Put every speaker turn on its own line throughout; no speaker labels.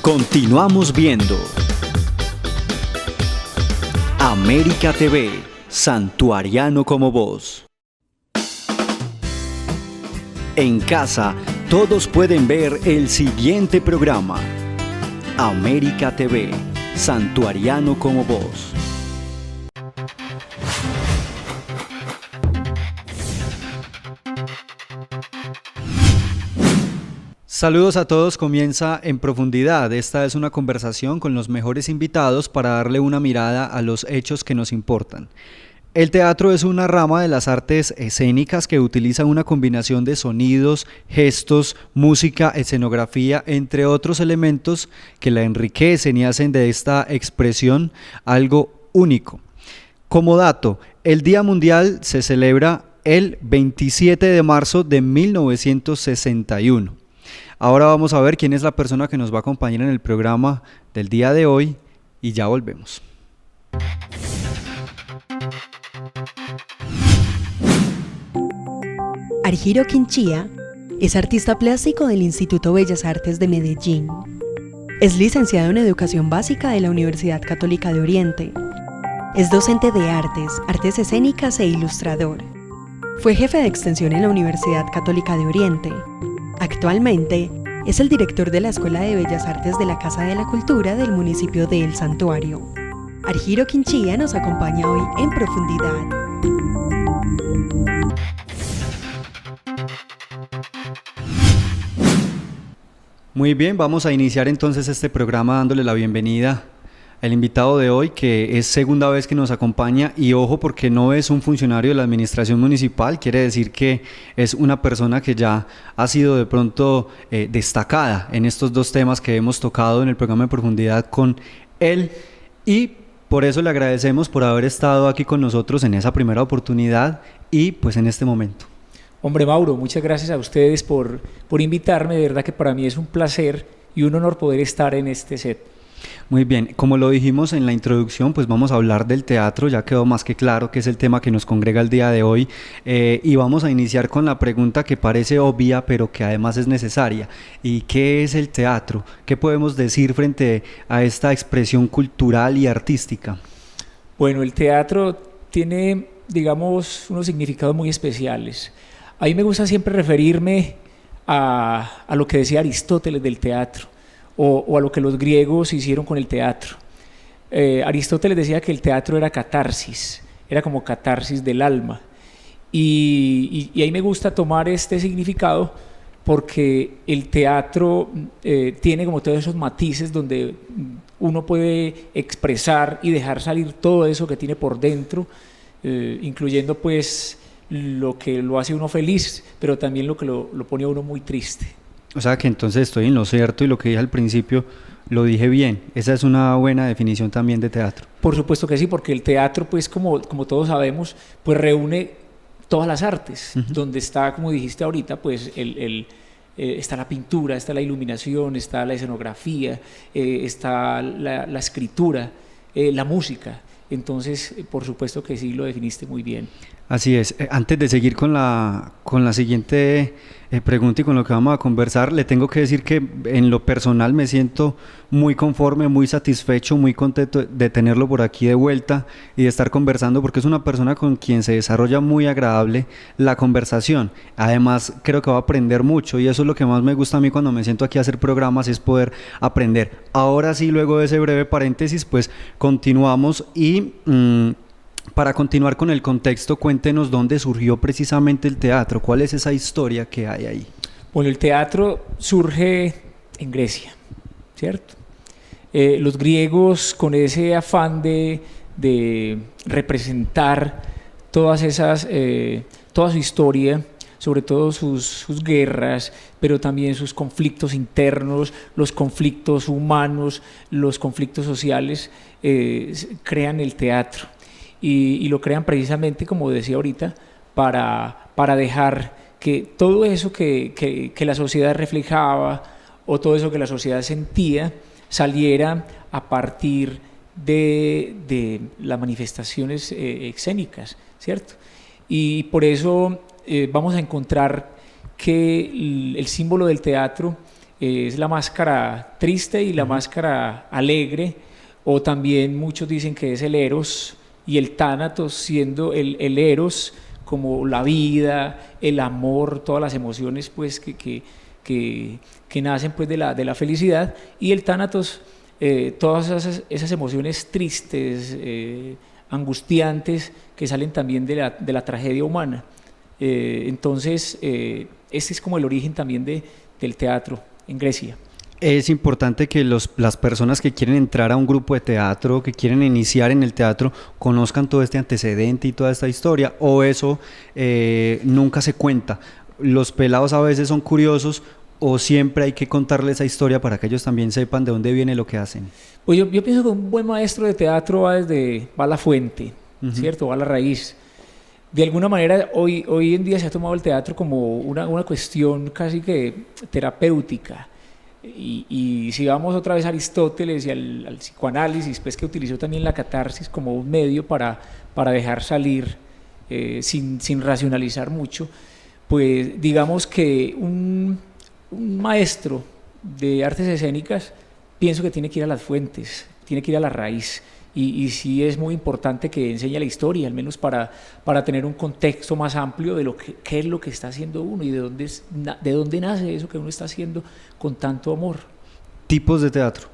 Continuamos viendo América TV, Santuariano como vos. En casa, todos pueden ver el siguiente programa. América TV, Santuariano como vos. Saludos a todos, comienza En Profundidad. Esta es una conversación con los mejores invitados para darle una mirada a los hechos que nos importan. El teatro es una rama de las artes escénicas que utiliza una combinación de sonidos, gestos, música, escenografía, entre otros elementos que la enriquecen y hacen de esta expresión algo único. Como dato, el Día Mundial se celebra el 27 de marzo de 1961. Ahora vamos a ver quién es la persona que nos va a acompañar en el programa del día de hoy y ya volvemos.
Argiro Quinchía es artista plástico del Instituto Bellas Artes de Medellín. Es licenciado en Educación Básica de la Universidad Católica de Oriente. Es docente de artes escénicas e ilustrador. Fue jefe de extensión en la Universidad Católica de Oriente. Actualmente es el director de la Escuela de Bellas Artes de la Casa de la Cultura del municipio de El Santuario. Argiro Quinchía nos acompaña hoy en Profundidad.
Muy bien, vamos a iniciar entonces este programa dándole la bienvenida al invitado de hoy, que es segunda vez que nos acompaña, y ojo, porque no es un funcionario de la administración municipal, quiere decir que es una persona que ya ha sido de pronto destacada en estos dos temas que hemos tocado en el programa de Profundidad con él, y por eso le agradecemos por haber estado aquí con nosotros en esa primera oportunidad y pues en este momento.
Hombre, Mauro, muchas gracias a ustedes por invitarme, de verdad que para mí es un placer y un honor poder estar en este set.
Muy bien, como lo dijimos en la introducción, pues vamos a hablar del teatro, ya quedó más que claro que es el tema que nos congrega el día de hoy, y vamos a iniciar con la pregunta que parece obvia, pero que además es necesaria. ¿Y qué es el teatro? ¿Qué podemos decir frente a esta expresión cultural y artística?
Bueno, el teatro tiene, digamos, unos significados muy especiales. A mí me gusta siempre referirme a lo que decía Aristóteles del teatro, o a lo que los griegos hicieron con el teatro. Aristóteles decía que el teatro era catarsis, era como catarsis del alma. Y ahí me gusta tomar este significado porque el teatro tiene como todos esos matices donde uno puede expresar y dejar salir todo eso que tiene por dentro, incluyendo pues lo que lo hace uno feliz, pero también lo que lo pone a uno muy triste.
O sea que entonces estoy en lo cierto y lo que dije al principio lo dije bien. Esa es una buena definición también de teatro.
Por supuesto que sí, porque el teatro, pues como todos sabemos, pues reúne todas las artes, donde está, como dijiste ahorita, pues está la pintura, está la iluminación, está la escenografía, está la escritura, la música. Entonces, por supuesto que sí, lo definiste muy bien.
Así es. Antes de seguir con la siguiente pregunta y con lo que vamos a conversar, le tengo que decir que en lo personal me siento muy conforme, muy satisfecho, muy contento de tenerlo por aquí de vuelta y de estar conversando, porque es una persona con quien se desarrolla muy agradable la conversación. Además, creo que va a aprender mucho y eso es lo que más me gusta a mí cuando me siento aquí a hacer programas, es poder aprender. Ahora sí, luego de ese breve paréntesis, pues continuamos y... para continuar con el contexto, cuéntenos dónde surgió precisamente el teatro, cuál es esa historia que hay ahí.
Bueno, el teatro surge en Grecia, ¿cierto? Los griegos, con ese afán de representar toda su historia, sobre todo sus guerras, pero también sus conflictos internos, los conflictos humanos, los conflictos sociales, crean el teatro. Y lo crean precisamente, como decía ahorita, para dejar que todo eso que la sociedad reflejaba o todo eso que la sociedad sentía saliera a partir de las manifestaciones escénicas, ¿cierto? Y por eso vamos a encontrar que el símbolo del teatro es la máscara triste y la máscara alegre, o también muchos dicen que es el Eros, y el Tánatos siendo el Eros como la vida, el amor, todas las emociones pues que nacen pues de la felicidad, y el Tánatos, todas esas emociones tristes, angustiantes, que salen también de la tragedia humana. Entonces, este es como el origen también del teatro en Grecia.
Es importante que las personas que quieren entrar a un grupo de teatro, que quieren iniciar en el teatro, conozcan todo este antecedente y toda esta historia, o eso nunca se cuenta. Los pelados a veces son curiosos, o siempre hay que contarles esa historia para que ellos también sepan de dónde viene lo que hacen.
Pues yo pienso que un buen maestro de teatro va a la fuente, ¿cierto? Va a la raíz. De alguna manera, hoy en día se ha tomado el teatro como una cuestión casi que terapéutica. Y si vamos otra vez a Aristóteles y al psicoanálisis, pues que utilizó también la catarsis como un medio para dejar salir sin racionalizar mucho, pues digamos que un maestro de artes escénicas, pienso que tiene que ir a las fuentes, tiene que ir a la raíz, y sí es muy importante que enseñe la historia, al menos para tener un contexto más amplio de qué es lo que está haciendo uno y de dónde nace eso que uno está haciendo con tanto amor.
¿Tipos de teatro?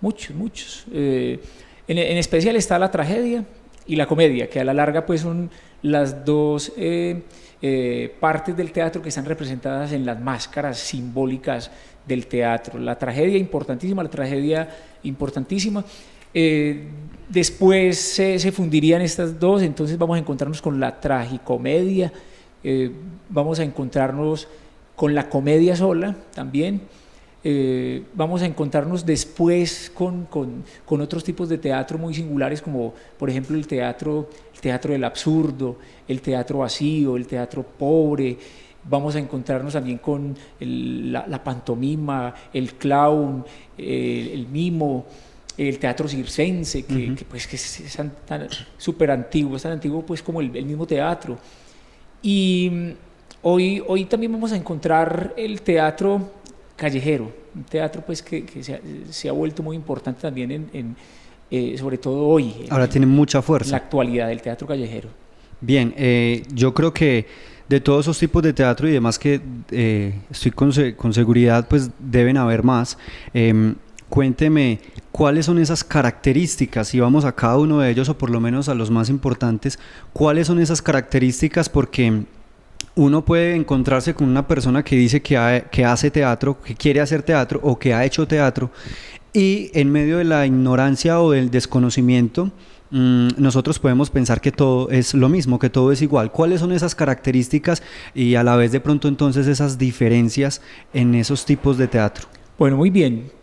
Muchos. En especial está la tragedia y la comedia, que a la larga pues son las dos partes del teatro que están representadas en las máscaras simbólicas del teatro. La tragedia importantísima, después se fundirían estas dos, entonces vamos a encontrarnos con la tragicomedia, vamos a encontrarnos con la comedia sola también, vamos a encontrarnos después con otros tipos de teatro muy singulares, como por ejemplo el teatro del absurdo, el teatro vacío, el teatro pobre. Vamos a encontrarnos también con la pantomima, el clown, el mimo, el teatro circense, que es súper antiguo, es tan antiguo pues como el mismo teatro. Y hoy también vamos a encontrar el teatro callejero, un teatro pues que se ha vuelto muy importante también sobre todo hoy.
Ahora tiene mucha fuerza.
La actualidad del teatro callejero.
Bien, yo creo que de todos esos tipos de teatro y demás que estoy con seguridad pues deben haber más. Cuénteme cuáles son esas características, si vamos a cada uno de ellos o por lo menos a los más importantes, cuáles son esas características, porque uno puede encontrarse con una persona que dice que hace teatro, que quiere hacer teatro o que ha hecho teatro, y en medio de la ignorancia o del desconocimiento nosotros podemos pensar que todo es lo mismo, que todo es igual. ¿Cuáles son esas características y a la vez de pronto entonces esas diferencias en esos tipos de teatro?
Bueno, muy bien.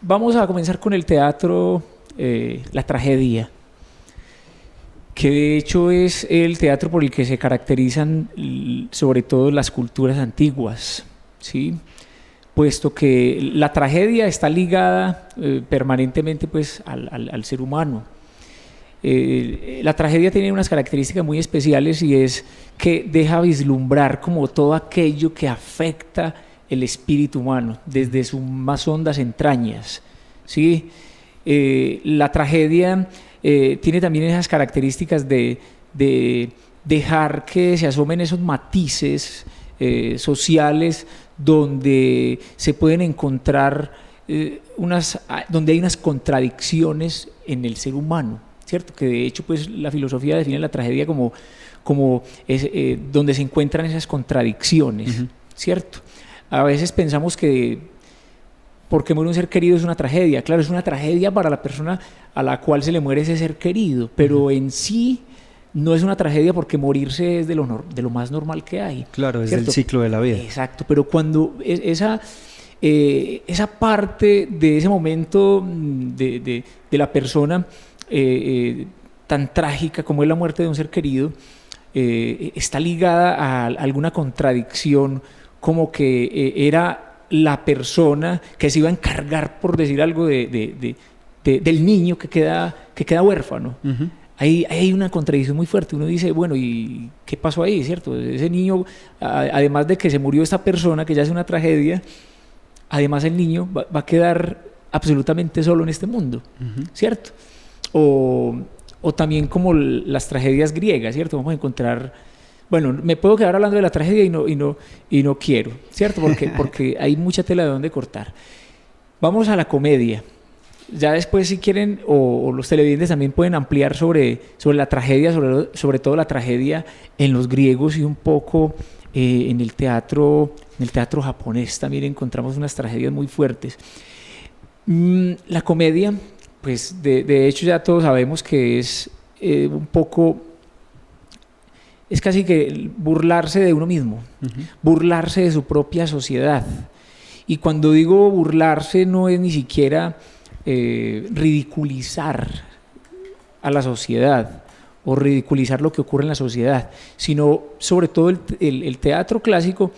Vamos a comenzar con el teatro, la tragedia, que de hecho es el teatro por el que se caracterizan sobre todo las culturas antiguas, ¿sí? Puesto que la tragedia está ligada permanentemente pues, al ser humano. La tragedia tiene unas características muy especiales, y es que deja vislumbrar como todo aquello que afecta el espíritu humano desde sus más hondas entrañas, ¿sí? La tragedia tiene también esas características de dejar que se asomen esos matices sociales donde se pueden encontrar donde hay unas contradicciones en el ser humano, ¿cierto? Que de hecho pues la filosofía define la tragedia como donde se encuentran esas contradicciones, ¿cierto? A veces pensamos que porque muere un ser querido es una tragedia. Claro, es una tragedia para la persona a la cual se le muere ese ser querido, pero en sí no es una tragedia porque morirse es de lo más normal que hay.
Claro, es
¿cierto?
el ciclo de la vida.
Exacto, pero cuando esa parte de ese momento de la persona tan trágica como es la muerte de un ser querido, está ligada a alguna contradicción, como que era la persona que se iba a encargar, por decir algo, del niño que queda huérfano. Hay una contradicción muy fuerte. Uno dice, bueno, ¿y qué pasó ahí? ¿Cierto? Ese niño, además de que se murió esta persona, que ya es una tragedia, además el niño va a quedar absolutamente solo en este mundo, ¿cierto? O también como las tragedias griegas, ¿cierto? Vamos a encontrar, bueno, me puedo quedar hablando de la tragedia y no quiero, ¿cierto? Porque hay mucha tela de donde cortar. Vamos a la comedia. Ya después, si quieren, o los televidentes también pueden ampliar sobre la tragedia, sobre todo la tragedia en los griegos y un poco en el teatro japonés también encontramos unas tragedias muy fuertes. La comedia, pues de hecho ya todos sabemos que es un poco, es casi que burlarse de uno mismo, burlarse de su propia sociedad. Y cuando digo burlarse no es ni siquiera ridiculizar a la sociedad o ridiculizar lo que ocurre en la sociedad, sino sobre todo el teatro clásico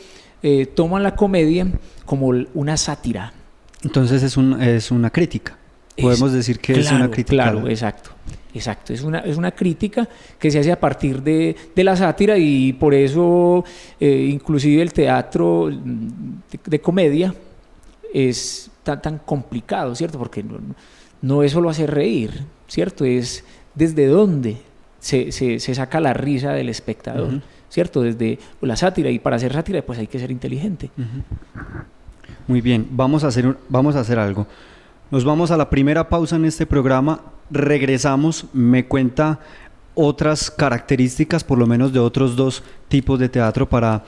toma la comedia como una sátira.
Entonces es una crítica. Podemos decir que es una crítica.
Claro, exacto. Es una crítica que se hace a partir de la sátira y por eso inclusive el teatro de comedia es tan complicado, ¿cierto? Porque no es solo hacer reír, ¿cierto? Es desde dónde se saca la risa del espectador, ¿cierto? Desde la sátira, y para hacer sátira pues hay que ser inteligente.
Muy bien, vamos a hacer algo. Nos vamos a la primera pausa en este programa, regresamos, me cuenta otras características, por lo menos de otros dos tipos de teatro para,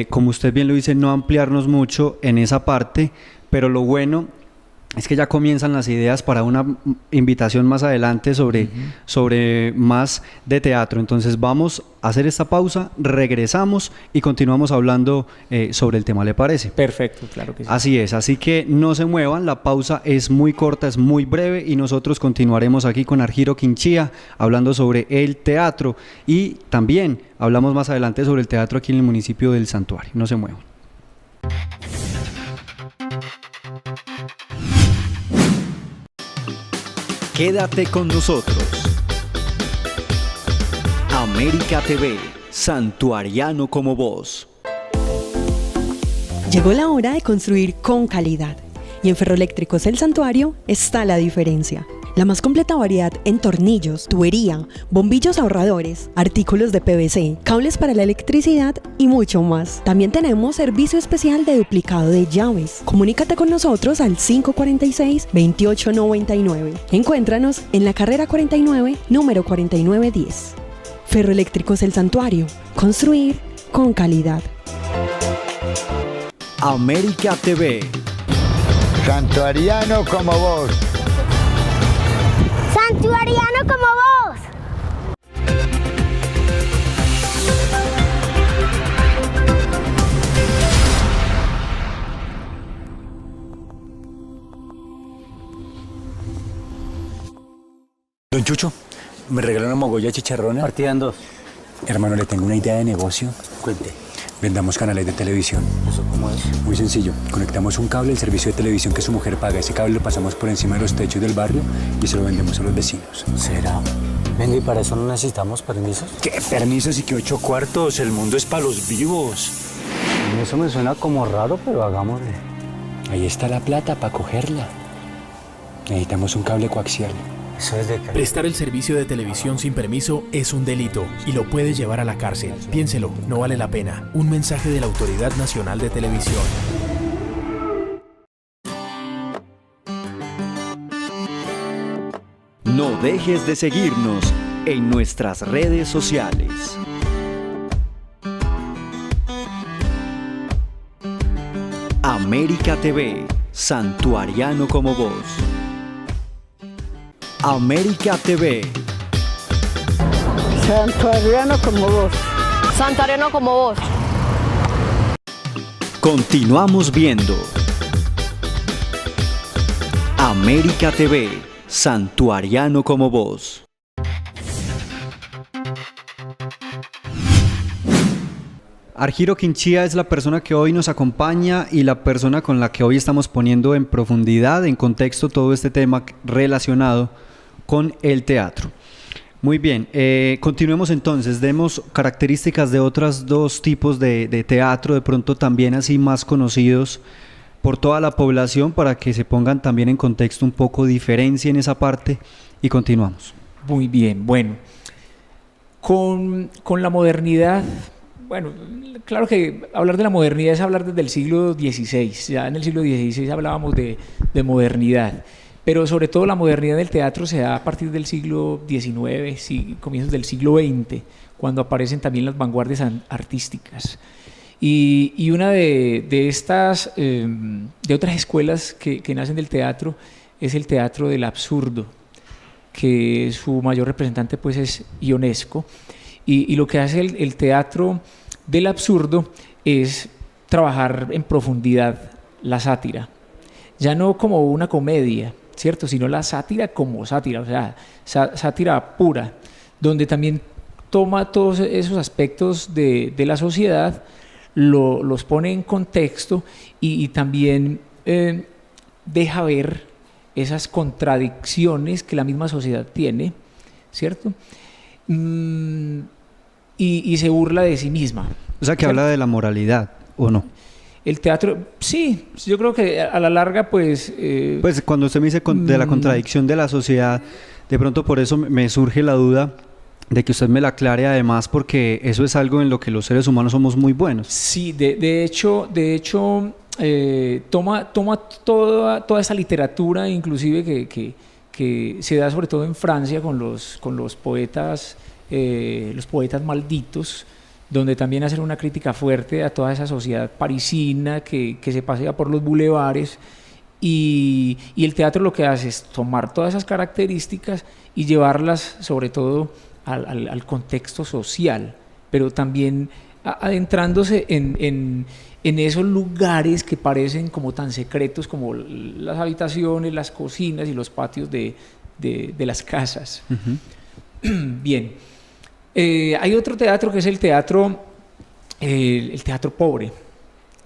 como usted bien lo dice, no ampliarnos mucho en esa parte, pero lo bueno es que ya comienzan las ideas para una invitación más adelante sobre más de teatro. Entonces vamos a hacer esta pausa, regresamos y continuamos hablando sobre el tema, ¿le parece?
Perfecto, claro que sí.
Así es, así que no se muevan, la pausa es muy corta, es muy breve y nosotros continuaremos aquí con Argiro Quinchía hablando sobre el teatro y también hablamos más adelante sobre el teatro aquí en el municipio del Santuario. No se muevan. Quédate con nosotros. América TV, santuariano como vos.
Llegó la hora de construir con calidad. Y en Ferroeléctricos El Santuario está la diferencia. La más completa variedad en tornillos, tubería, bombillos ahorradores, artículos de PVC, cables para la electricidad y mucho más. También tenemos servicio especial de duplicado de llaves. Comunícate con nosotros al 546-2899. Encuéntranos en la carrera 49, número 4910. Ferroeléctricos El Santuario. Construir con calidad.
América TV.
Santuariano como vos.
¡Santuariano como vos!
Don Chucho, ¿me regaló una mogolla chicharrona?
Partida en dos.
Hermano, le tengo una idea de negocio.
Cuente.
Vendamos canales de televisión.
¿Eso cómo es?
Muy sencillo. Conectamos un cable al servicio de televisión que su mujer paga. Ese cable lo pasamos por encima de los techos del barrio y se lo vendemos a los vecinos.
¿Será? Venga, ¿y para eso no necesitamos permisos?
¿Qué permisos y qué 8 cuartos? El mundo es para los vivos.
Eso me suena como raro, pero hagámosle.
Ahí está la plata para cogerla. Necesitamos un cable coaxial.
Eso es de que...
Prestar el servicio de televisión sin permiso es un delito y lo puede llevar a la cárcel. Piénselo, no vale la pena. Un mensaje de la Autoridad Nacional de Televisión.
No dejes de seguirnos en nuestras redes sociales. América TV, santuariano como vos. América TV.
Santuariano como vos. Santuariano como vos.
Continuamos viendo. América TV, santuariano como vos. Argiro Quinchía es la persona que hoy nos acompaña y la persona con la que hoy estamos poniendo en profundidad, en contexto, todo este tema relacionado con el teatro. Muy bien, continuemos entonces, demos características de otros dos tipos de teatro, de pronto también así más conocidos por toda la población para que se pongan también en contexto un poco, diferencien esa parte y continuamos.
Muy bien, bueno. Con la modernidad, bueno, claro que hablar de la modernidad es hablar desde el siglo XVI. Ya en el siglo XVI hablábamos de modernidad, pero sobre todo la modernidad del teatro se da a partir del siglo XIX, comienzos del siglo XX, cuando aparecen también las vanguardias artísticas. Y una de estas, de otras escuelas que nacen del teatro es el teatro del absurdo, que su mayor representante pues es Ionesco, y lo que hace el teatro del absurdo es trabajar en profundidad la sátira, ya no como una comedia, ¿cierto?, sino la sátira como sátira, o sea, sátira pura, donde también toma todos esos aspectos de la sociedad, los pone en contexto y también deja ver esas contradicciones que la misma sociedad tiene, ¿cierto? Y se burla de sí misma.
O sea, que habla de la moralidad, ¿o no?
El teatro, sí, yo creo que a la larga, pues...
Pues cuando usted me dice de la contradicción de la sociedad, de pronto por eso me surge la duda de que usted me la aclare, además, porque eso es algo en lo que los seres humanos somos muy buenos.
Sí, de hecho toma toda esa literatura, inclusive que se da sobre todo en Francia con los poetas malditos, donde también hacen una crítica fuerte a toda esa sociedad parisina que se pasea por los bulevares, y el teatro lo que hace es tomar todas esas características y llevarlas sobre todo al contexto social, pero también adentrándose en esos lugares que parecen como tan secretos como las habitaciones, las cocinas y los patios de las casas. Uh-huh. Bien, hay otro teatro que es el teatro pobre.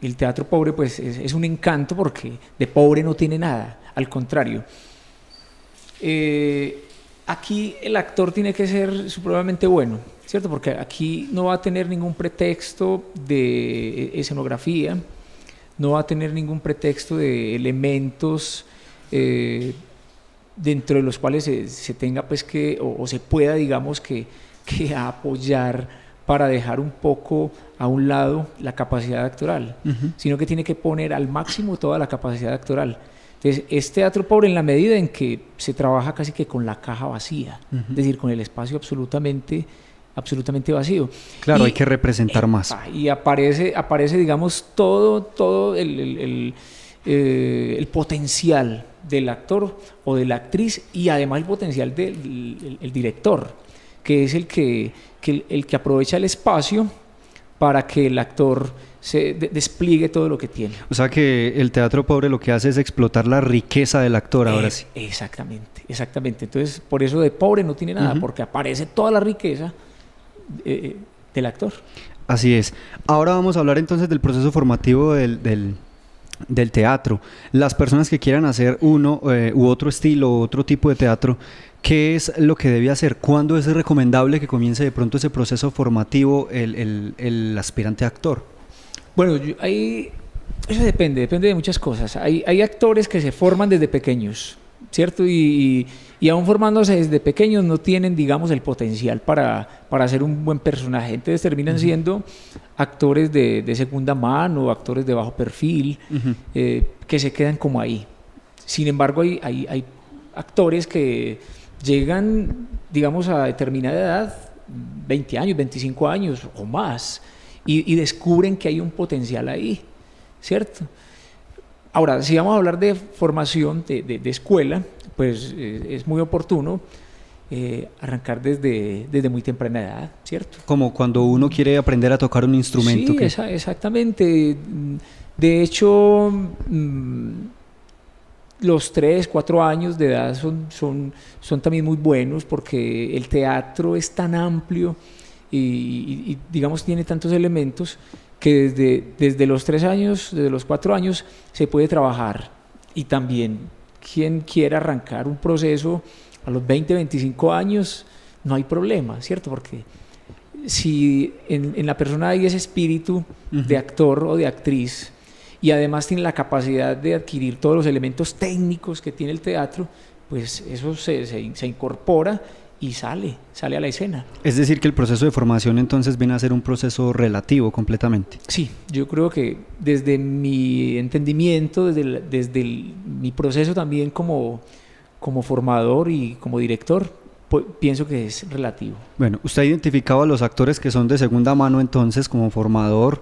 El teatro pobre pues es un encanto porque de pobre no tiene nada, al contrario. Aquí el actor tiene que ser supremamente bueno, ¿cierto? Porque aquí no va a tener ningún pretexto de escenografía, no va a tener ningún pretexto de elementos dentro de los cuales se tenga pues que, o se pueda, digamos, que apoyar para dejar un poco a un lado la capacidad actoral, uh-huh, sino que tiene que poner al máximo toda la capacidad actoral. Entonces, es teatro pobre en la medida en que se trabaja casi que con la caja vacía, uh-huh, es decir, con el espacio absolutamente vacío.
Claro, hay que representar más.
Y aparece, digamos, todo el potencial del actor o de la actriz, y además el potencial del director, que es el que aprovecha el espacio para que el actor se despliegue todo lo que tiene.
O sea que el teatro pobre lo que hace es explotar la riqueza del actor, ahora sí.
Exactamente. Entonces, por eso de pobre no tiene nada, uh-huh, porque aparece toda la riqueza del actor.
Así es. Ahora vamos a hablar entonces del proceso formativo del teatro. Las personas que quieran hacer uno u otro estilo, otro tipo de teatro, ¿qué es lo que debe hacer? ¿Cuándo es recomendable que comience de pronto ese proceso formativo el aspirante actor?
Bueno, eso depende de muchas cosas. Hay actores que se forman desde pequeños, ¿cierto? Y aún formándose desde pequeños no tienen, digamos, el potencial para hacer un buen personaje. Entonces terminan, uh-huh, siendo actores de segunda mano, actores de bajo perfil, uh-huh, que se quedan como ahí. Sin embargo, hay actores que llegan, digamos, a determinada edad, 20 años, 25 años o más, y descubren que hay un potencial ahí, ¿cierto? Ahora, si vamos a hablar de formación de escuela, pues es muy oportuno arrancar desde muy temprana edad, ¿cierto?
Como cuando uno quiere aprender a tocar un instrumento.
Sí, exactamente. De hecho, los 3, 4 años de edad son también muy buenos, porque el teatro es tan amplio y digamos tiene tantos elementos que desde los 3 años, desde los 4 años se puede trabajar. Y también quien quiera arrancar un proceso a los 20, 25 años, no hay problema, ¿cierto? Porque si en la persona hay ese espíritu, uh-huh, de actor o de actriz, y además tiene la capacidad de adquirir todos los elementos técnicos que tiene el teatro, pues eso se incorpora y sale a la escena.
Es decir, que el proceso de formación entonces viene a ser un proceso relativo completamente.
Sí, yo creo que desde mi entendimiento, mi proceso también como formador y como director, pues, pienso que es relativo.
Bueno, usted ha identificado a los actores que son de segunda mano entonces como formador.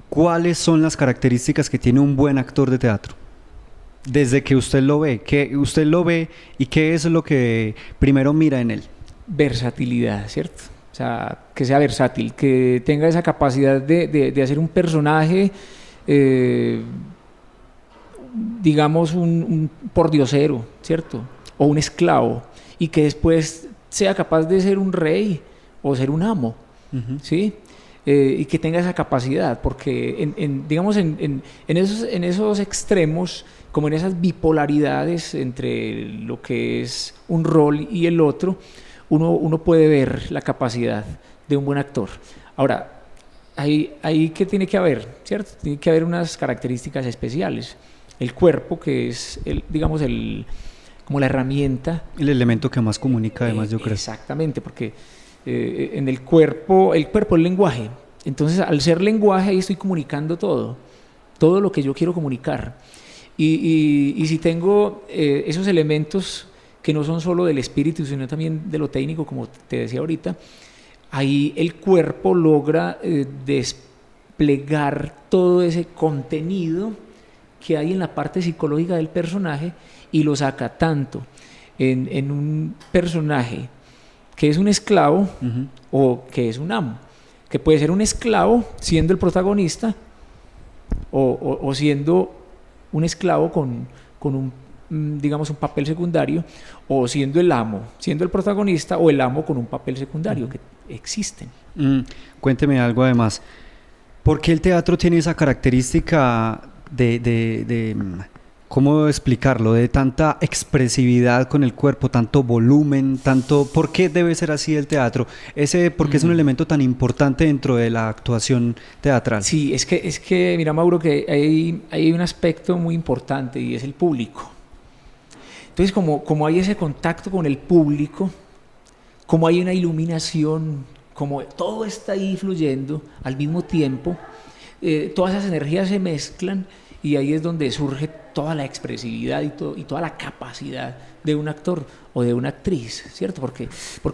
¿Cuáles son las características que tiene un buen actor de teatro? Desde que usted lo ve, y qué es lo que primero mira en él.
Versatilidad, ¿cierto? O sea, que sea versátil, que tenga esa capacidad de hacer un personaje, digamos, un pordiosero, ¿cierto? O un esclavo, y que después sea capaz de ser un rey o ser un amo, ¿sí? Y que tenga esa capacidad, porque digamos en esos extremos, como en esas bipolaridades entre lo que es un rol y el otro, uno puede ver la capacidad de un buen actor. Ahora, ahí ¿qué tiene que haber? ¿Cierto? Tiene que haber unas características especiales. El cuerpo, que es, digamos, como la herramienta.
El elemento que más comunica además, yo creo.
Exactamente, porque en el cuerpo es lenguaje. Entonces, al ser lenguaje, ahí estoy comunicando todo lo que yo quiero comunicar. Y si tengo esos elementos que no son solo del espíritu, sino también de lo técnico, como te decía ahorita, ahí el cuerpo logra desplegar todo ese contenido que hay en la parte psicológica del personaje y lo saca tanto en un personaje que es un esclavo o que es un amo, que puede ser un esclavo siendo el protagonista o siendo un esclavo con un, digamos, un papel secundario, o siendo el amo, siendo el protagonista, o el amo con un papel secundario, que existen.
Cuénteme algo además. ¿Por qué el teatro tiene esa característica de ¿cómo explicarlo? De tanta expresividad con el cuerpo, tanto volumen, ¿por qué debe ser así el teatro? ¿Por qué es un elemento tan importante dentro de la actuación teatral?
Sí, es que mira, Mauro, que hay un aspecto muy importante y es el público. Entonces, como hay ese contacto con el público, como hay una iluminación, como todo está ahí fluyendo al mismo tiempo, todas esas energías se mezclan y ahí es donde surge toda la expresividad y toda la capacidad de un actor o de una actriz, ¿cierto? Porque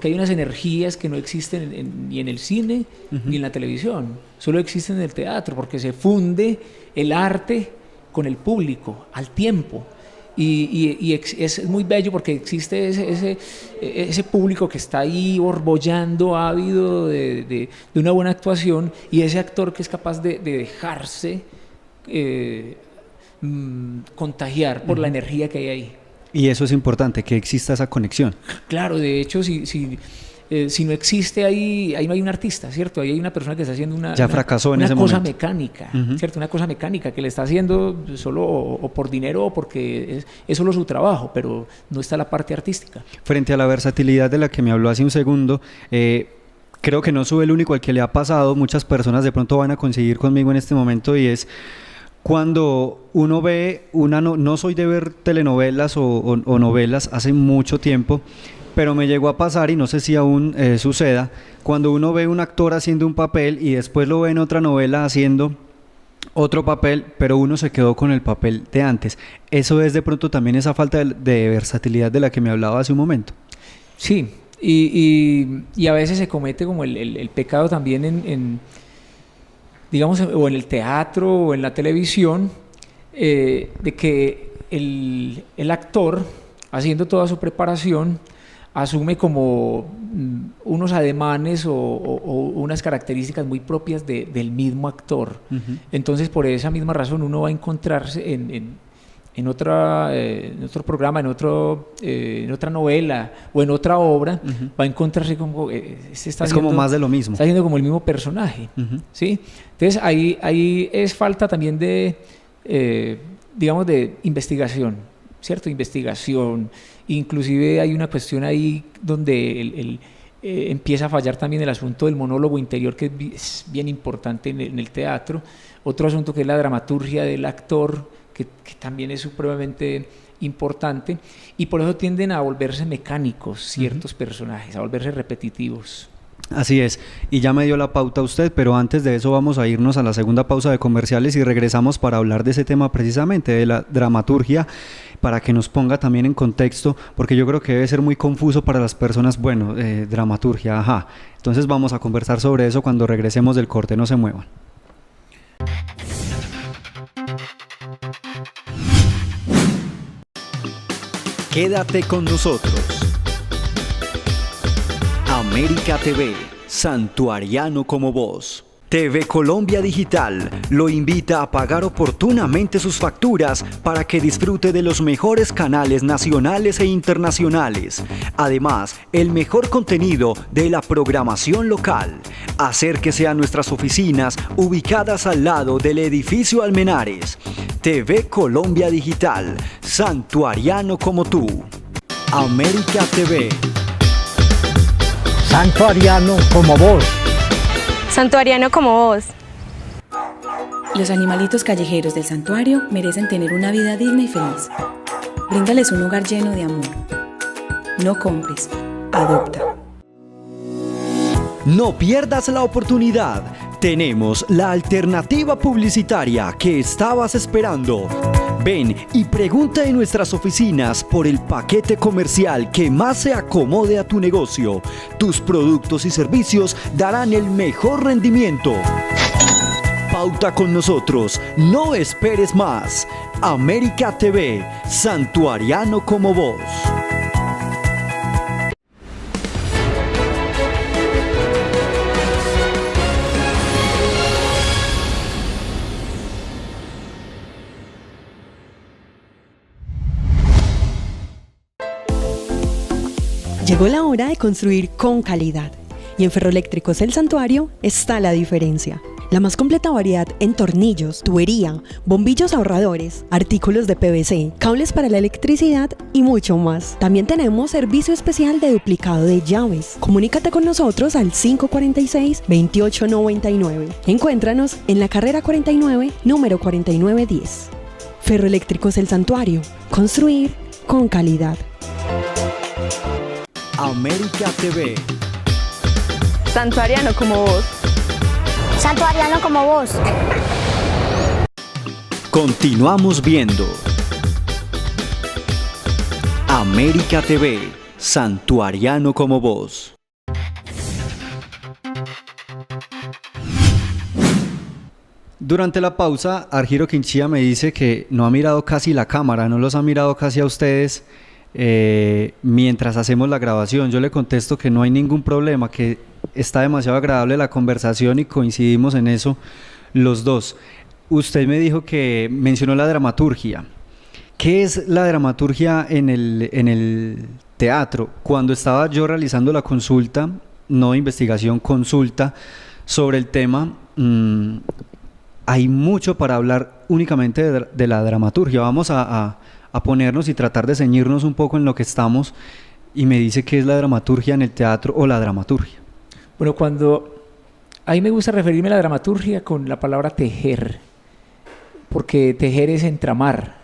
hay unas energías que no existen ni en el cine ni en la televisión, solo existen en el teatro, porque se funde el arte con el público al tiempo. Y es muy bello porque existe ese público que está ahí borbollando, ávido de una buena actuación, y ese actor que es capaz de dejarse contagiar por la energía que hay ahí.
Y eso es importante, que exista esa conexión.
Claro, de hecho, si no existe ahí no hay un artista, ¿cierto? Ahí hay una persona que está haciendo una cosa mecánica, ¿cierto? Una cosa mecánica que le está haciendo solo o por dinero o porque es solo su trabajo, pero no está la parte artística.
Frente a la versatilidad de la que me habló hace un segundo, creo que no soy el único al que le ha pasado, muchas personas de pronto van a coincidir conmigo en este momento, y es cuando uno ve no soy de ver telenovelas o novelas hace mucho tiempo, pero me llegó a pasar, y no sé si aún suceda, cuando uno ve un actor haciendo un papel y después lo ve en otra novela haciendo otro papel, pero uno se quedó con el papel de antes. Eso es de pronto también esa falta de versatilidad de la que me hablaba hace un momento.
Sí, y a veces se comete como el pecado también digamos, o en el teatro o en la televisión, de que el actor, haciendo toda su preparación, asume como unos ademanes o unas características muy propias del mismo actor. Entonces, por esa misma razón, uno va a encontrarse en otro programa, en otra novela o en otra obra, va a encontrarse como
como más de lo mismo.
Está haciendo como el mismo personaje, ¿sí? Entonces ahí es falta también digamos, de investigación, ¿cierto? Investigación. Inclusive hay una cuestión ahí donde empieza a fallar también el asunto del monólogo interior, que es bien importante en el teatro. Otro asunto que es la dramaturgia del actor, que también es supremamente importante, y por eso tienden a volverse mecánicos ciertos personajes, a volverse repetitivos.
Así es, y ya me dio la pauta usted, pero antes de eso vamos a irnos a la segunda pausa de comerciales y regresamos para hablar de ese tema precisamente, de la dramaturgia, para que nos ponga también en contexto, porque yo creo que debe ser muy confuso para las personas. Bueno, dramaturgia, ajá. Entonces vamos a conversar sobre eso cuando regresemos del corte, no se muevan. Quédate con nosotros. América TV, santuariano como vos. TV Colombia Digital lo invita a pagar oportunamente sus facturas para que disfrute de los mejores canales nacionales e internacionales. Además, el mejor contenido de la programación local. Acérquese a nuestras oficinas ubicadas al lado del edificio Almenares. TV Colombia Digital, santuariano como tú. América TV.
Santuariano como vos.
Santuariano como vos.
Los animalitos callejeros del santuario merecen tener una vida digna y feliz. Bríndales un hogar lleno de amor. No compres, adopta.
No pierdas la oportunidad. Tenemos la alternativa publicitaria que estabas esperando. Ven y pregunta en nuestras oficinas por el paquete comercial que más se acomode a tu negocio. Tus productos y servicios darán el mejor rendimiento. Pauta con nosotros, no esperes más. América TV, santuariano como vos.
Llegó la hora de construir con calidad. Y en Ferroeléctricos El Santuario está la diferencia. La más completa variedad en tornillos, tubería, bombillos ahorradores, artículos de PVC, cables para la electricidad y mucho más. También tenemos servicio especial de duplicado de llaves. Comunícate con nosotros al 546-2899. Encuéntranos en la carrera 49, número 4910. Ferroeléctricos El Santuario. Construir con calidad.
América TV.
Santuariano como vos.
Santuariano como vos.
Continuamos viendo. América TV, santuariano como vos. Durante la pausa, Argiro Quinchía me dice que no ha mirado casi la cámara, no los ha mirado casi a ustedes mientras hacemos la grabación. Yo le contesto que no hay ningún problema, que está demasiado agradable la conversación y coincidimos en eso los dos. Usted me dijo que mencionó la dramaturgia. ¿Qué es la dramaturgia en el teatro? Cuando estaba yo realizando la consulta, no investigación, consulta sobre el tema, hay mucho para hablar únicamente de la dramaturgia. Vamos a ponernos y tratar de ceñirnos un poco en lo que estamos, y me dice qué es la dramaturgia en el teatro o la dramaturgia.
Bueno, a mí me gusta referirme a la dramaturgia con la palabra tejer, porque tejer es entramar,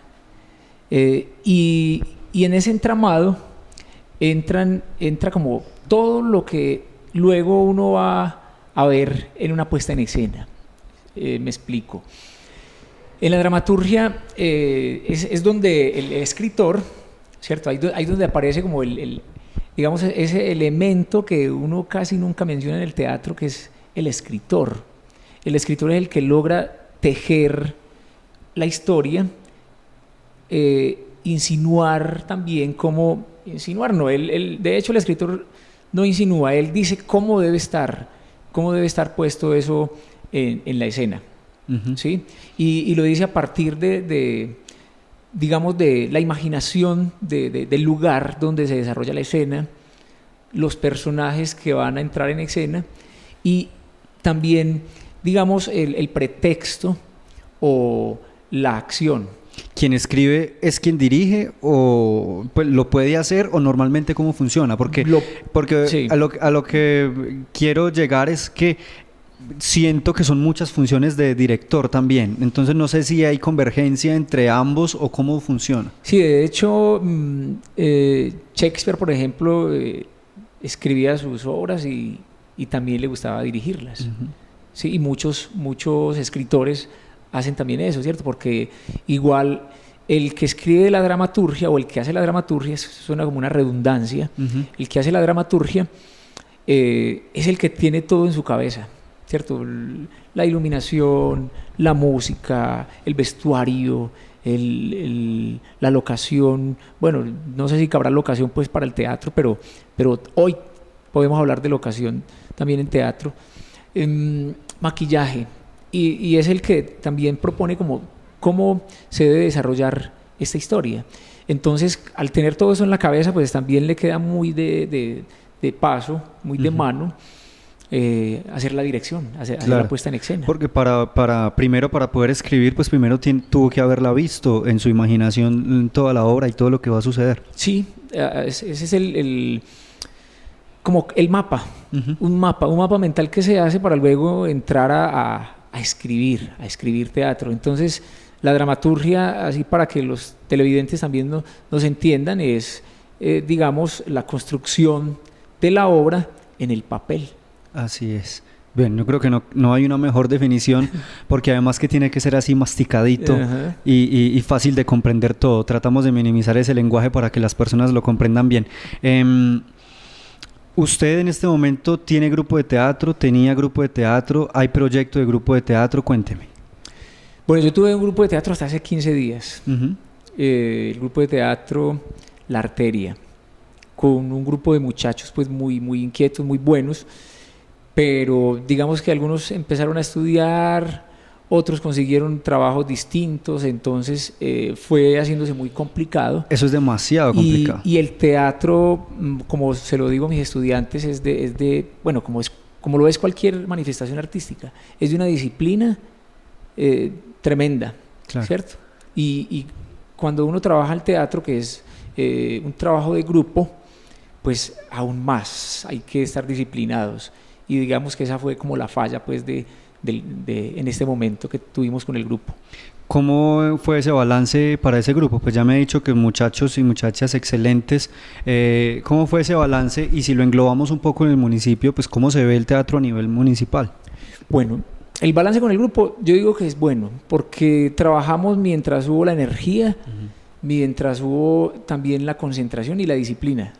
y en ese entramado entra como todo lo que luego uno va a ver en una puesta en escena. Me explico. En la dramaturgia es donde el escritor, ¿cierto? Ahí donde aparece como digamos, ese elemento que uno casi nunca menciona en el teatro, que es el escritor. El escritor es el que logra tejer la historia, insinuar también cómo... Insinuar no, de hecho el escritor no insinúa, él dice cómo debe estar puesto eso en la escena. Uh-huh. ¿Sí? Y lo dice a partir digamos, de la imaginación del lugar donde se desarrolla la escena, los personajes que van a entrar en escena y también, digamos, el pretexto o la acción.
¿Quien escribe es quien dirige o pues, lo puede hacer o normalmente cómo funciona? Porque
Sí.
a lo que quiero llegar es que siento que son muchas funciones de director también. Entonces no sé si hay convergencia entre ambos o cómo funciona.
Sí, de hecho, Shakespeare, por ejemplo, escribía sus obras y también le gustaba dirigirlas.
Uh-huh.
Sí, y muchos escritores hacen también eso, ¿cierto? Porque igual el que escribe la dramaturgia o el que hace la dramaturgia, eso suena como una redundancia,
Uh-huh.
el que hace la dramaturgia es el que tiene todo en su cabeza, ¿cierto? La iluminación, la música, el vestuario, la locación. Bueno, no sé si cabrá locación pues para el teatro, pero hoy podemos hablar de locación también en teatro. Maquillaje, y es el que también propone como cómo se debe desarrollar esta historia. Entonces, al tener todo eso en la cabeza, pues también le queda muy de paso, muy de mano, hacer la dirección, hacer la puesta en escena.
Porque primero para poder escribir, pues primero tuvo que haberla visto en su imaginación toda la obra y todo lo que va a suceder.
Sí, ese es como el mapa, uh-huh. un mapa mental que se hace para luego entrar a escribir teatro. Entonces, la dramaturgia, así para que los televidentes también nos entiendan, es, digamos, la construcción de la obra en el papel.
Así es. Bien, yo creo que no hay una mejor definición, porque además que tiene que ser así masticadito uh-huh. y fácil de comprender todo. Tratamos de minimizar ese lenguaje para que las personas lo comprendan bien. ¿Usted en este momento tiene grupo de teatro? ¿Tenía grupo de teatro? ¿Hay proyecto de grupo de teatro? Cuénteme.
Bueno, yo tuve un grupo de teatro hasta hace 15 días.
Uh-huh.
El grupo de teatro La Arteria, con un grupo de muchachos pues muy, muy inquietos, muy buenos, pero digamos que algunos empezaron a estudiar, otros consiguieron trabajos distintos, entonces fue haciéndose muy complicado.
Eso es demasiado complicado.
Y el teatro, como se lo digo a mis estudiantes, bueno, como lo es cualquier manifestación artística, es de una disciplina tremenda, claro. ¿Cierto? Y cuando uno trabaja el teatro, que es un trabajo de grupo, pues aún más hay que estar disciplinados. Y digamos que esa fue como la falla pues en este momento que tuvimos con el grupo.
¿Cómo fue ese balance para ese grupo? Pues ya me he dicho que muchachos y muchachas excelentes. ¿Cómo fue ese balance? Y si lo englobamos un poco en el municipio, pues ¿cómo se ve el teatro a nivel municipal?
Bueno, el balance con el grupo yo digo que es bueno, porque trabajamos mientras hubo la energía, uh-huh. mientras hubo también la concentración y la disciplina,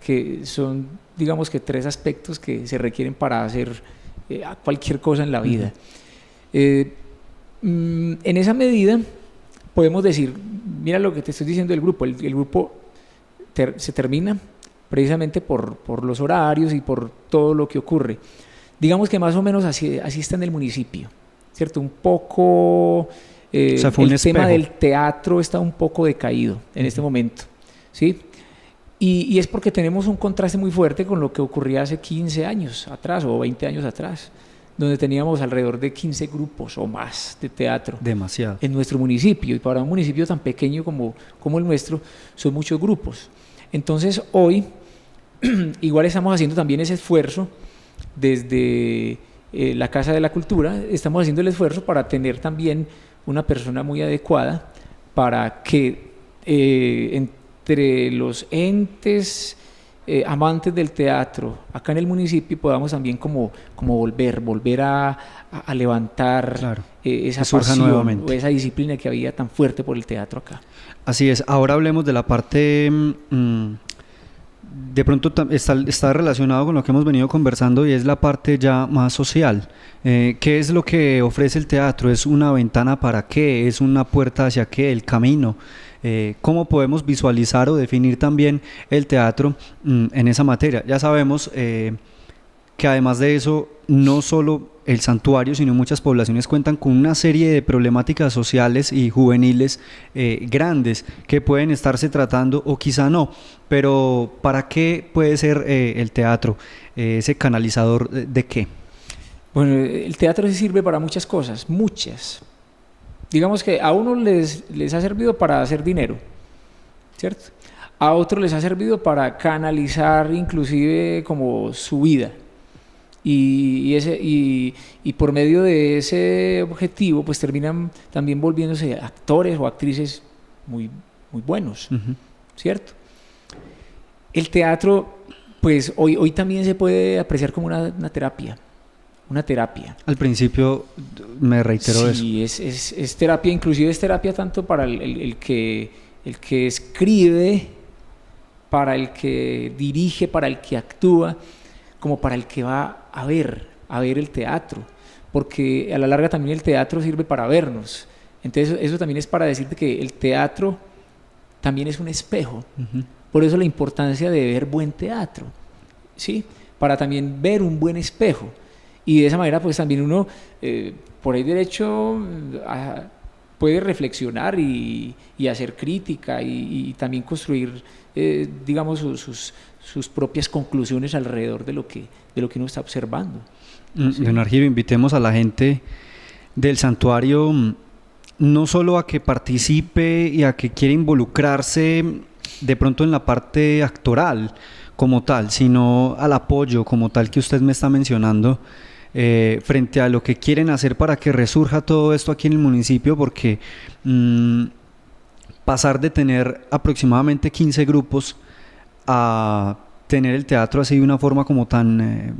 que son, digamos que 3 aspectos que se requieren para hacer cualquier cosa en la vida. Uh-huh. En esa medida podemos decir, mira lo que te estoy diciendo del grupo, el grupo se termina precisamente por los horarios y por todo lo que ocurre. Digamos que más o menos así está en el municipio, ¿cierto? Un poco, el tema del teatro está un poco decaído en este momento, ¿sí? Y es porque tenemos un contraste muy fuerte con lo que ocurría hace 15 años atrás o 20 años atrás, donde teníamos alrededor de 15 grupos o más de teatro.
Demasiado.
En nuestro municipio, y para un municipio tan pequeño como el nuestro, son muchos grupos. Entonces hoy, igual estamos haciendo también ese esfuerzo desde la Casa de la Cultura, estamos haciendo el esfuerzo para tener también una persona muy adecuada para que entre los entes amantes del teatro acá en el municipio podamos también como volver a levantar, claro, esa pasión o esa disciplina que había tan fuerte por el teatro acá.
Así es. Ahora hablemos de la parte de pronto está relacionado con lo que hemos venido conversando, y es la parte ya más social. ¿Qué es lo que ofrece el teatro? ¿Es una ventana para qué? ¿Es una puerta hacia qué? ¿El camino? ¿Cómo podemos visualizar o definir también el teatro en esa materia? Ya sabemos que además de eso, no solo el santuario, sino muchas poblaciones cuentan con una serie de problemáticas sociales y juveniles grandes que pueden estarse tratando o quizá no, pero ¿para qué puede ser el teatro ese canalizador de qué?
Bueno, el teatro se sirve para muchas cosas, muchas, Digamos que a uno les ha servido para hacer dinero, ¿cierto? A otros les ha servido para canalizar inclusive como su vida. Y por medio de ese objetivo pues terminan también volviéndose actores o actrices muy, muy buenos, ¿cierto? El teatro pues hoy también se puede apreciar como una terapia.
Al principio me reitero eso.
Sí, es terapia, inclusive es terapia tanto para el que escribe, para el que dirige, para el que actúa, como para el que va a ver el teatro, porque a la larga también el teatro sirve para vernos. Entonces eso también es para decirte que el teatro también es un espejo. Por eso la importancia de ver buen teatro, ¿sí? Para también ver un buen espejo. Y de esa manera pues también uno por ahí derecho puede reflexionar y hacer crítica y también construir digamos sus propias conclusiones alrededor de lo que uno está observando.
Sí. Don Argiro, invitemos a la gente del santuario no solo a que participe y a que quiera involucrarse de pronto en la parte actoral como tal, sino al apoyo como tal que usted me está mencionando frente a lo que quieren hacer para que resurja todo esto aquí en el municipio, porque pasar de tener aproximadamente 15 grupos a tener el teatro así de una forma como tan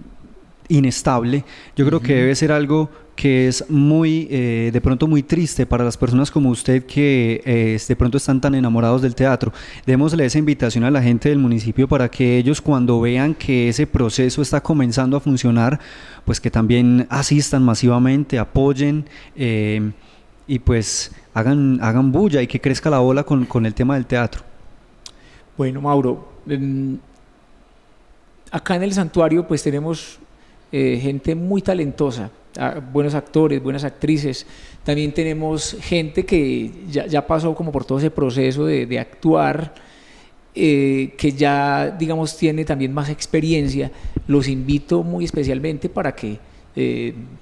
inestable, yo creo que debe ser algo que es muy, de pronto muy triste para las personas como usted que de pronto están tan enamorados del teatro. Démosle esa invitación a la gente del municipio para que ellos, cuando vean que ese proceso está comenzando a funcionar, pues que también asistan masivamente, apoyen y pues hagan bulla y que crezca la bola con el tema del teatro.
Bueno, Mauro, acá en el santuario pues tenemos gente muy talentosa, buenos actores, buenas actrices. También tenemos gente que ya pasó como por todo ese proceso de actuar, que ya digamos tiene también más experiencia. Los invito muy especialmente para que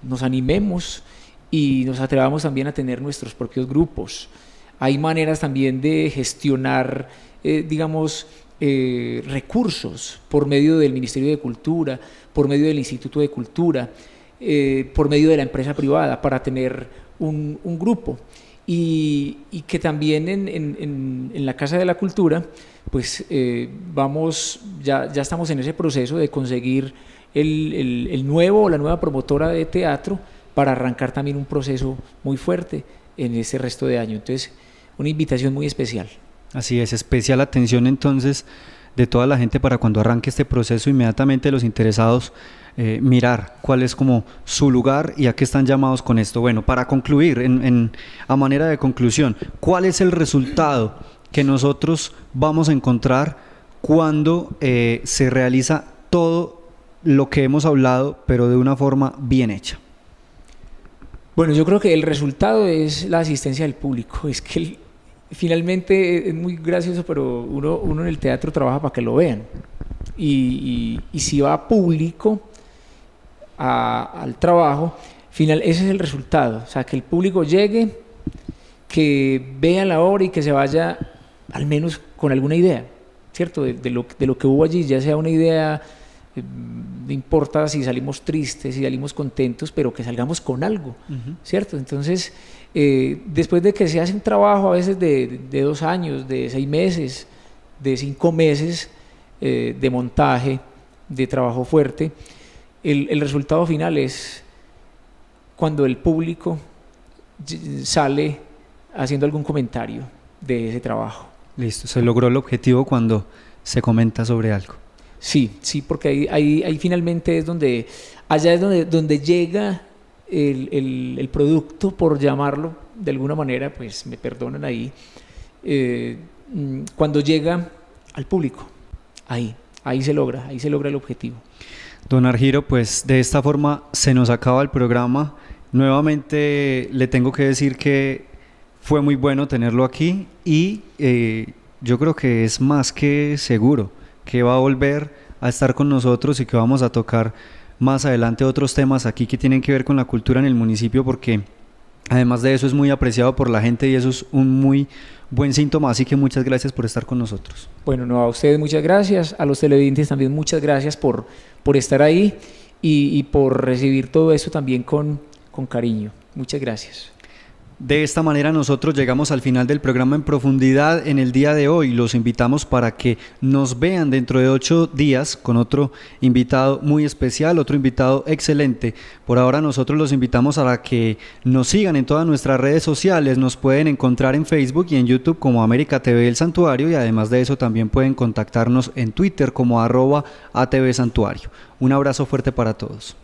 nos animemos y nos atrevamos también a tener nuestros propios grupos. Hay maneras también de gestionar digamos recursos por medio del Ministerio de Cultura, por medio del Instituto de Cultura, por medio de la empresa privada para tener un grupo y que también en la Casa de la Cultura pues ya estamos en ese proceso de conseguir el nuevo o la nueva promotora de teatro para arrancar también un proceso muy fuerte en este resto de año. Entonces una invitación muy especial.
Así es, especial atención entonces de toda la gente para cuando arranque este proceso, inmediatamente los interesados mirar cuál es como su lugar y a qué están llamados con esto. Bueno, para concluir, a manera de conclusión, ¿cuál es el resultado que nosotros vamos a encontrar cuando se realiza todo lo que hemos hablado, pero de una forma bien hecha?
Bueno, yo creo que el resultado es la asistencia del público. Es que finalmente es muy gracioso, pero uno en el teatro trabaja para que lo vean. Y si va público al trabajo, ese es el resultado. O sea, que el público llegue, que vea la obra y que se vaya al menos con alguna idea, ¿cierto? De lo que hubo allí, ya sea una idea, no importa si salimos tristes, si salimos contentos, pero que salgamos con algo, ¿cierto? Entonces, después de que se hace un trabajo a veces de 2 años, de 6 meses, de 5 meses de montaje, de trabajo fuerte, el resultado final es cuando el público sale haciendo algún comentario de ese trabajo.
Listo, se logró el objetivo cuando se comenta sobre algo.
Sí, porque ahí finalmente es donde llega el producto, por llamarlo de alguna manera, pues me perdonan ahí, cuando llega al público, ahí se logra el objetivo.
Don Argiro, pues de esta forma se nos acaba el programa. Nuevamente le tengo que decir que fue muy bueno tenerlo aquí y yo creo que es más que seguro que va a volver a estar con nosotros y que vamos a tocar más adelante otros temas aquí que tienen que ver con la cultura en el municipio, porque Además de eso es muy apreciado por la gente y eso es un muy buen síntoma, así que muchas gracias por estar con nosotros.
Bueno, no, a ustedes muchas gracias, a los televidentes también muchas gracias por estar ahí y por recibir todo eso también con cariño. Muchas gracias.
De esta manera nosotros llegamos al final del programa En Profundidad en el día de hoy. Los invitamos para que nos vean dentro de 8 días con otro invitado muy especial, otro invitado excelente. Por ahora nosotros los invitamos a que nos sigan en todas nuestras redes sociales. Nos pueden encontrar en Facebook y en YouTube como América TV El Santuario, y además de eso también pueden contactarnos en Twitter como @ATV Santuario. Un abrazo fuerte para todos.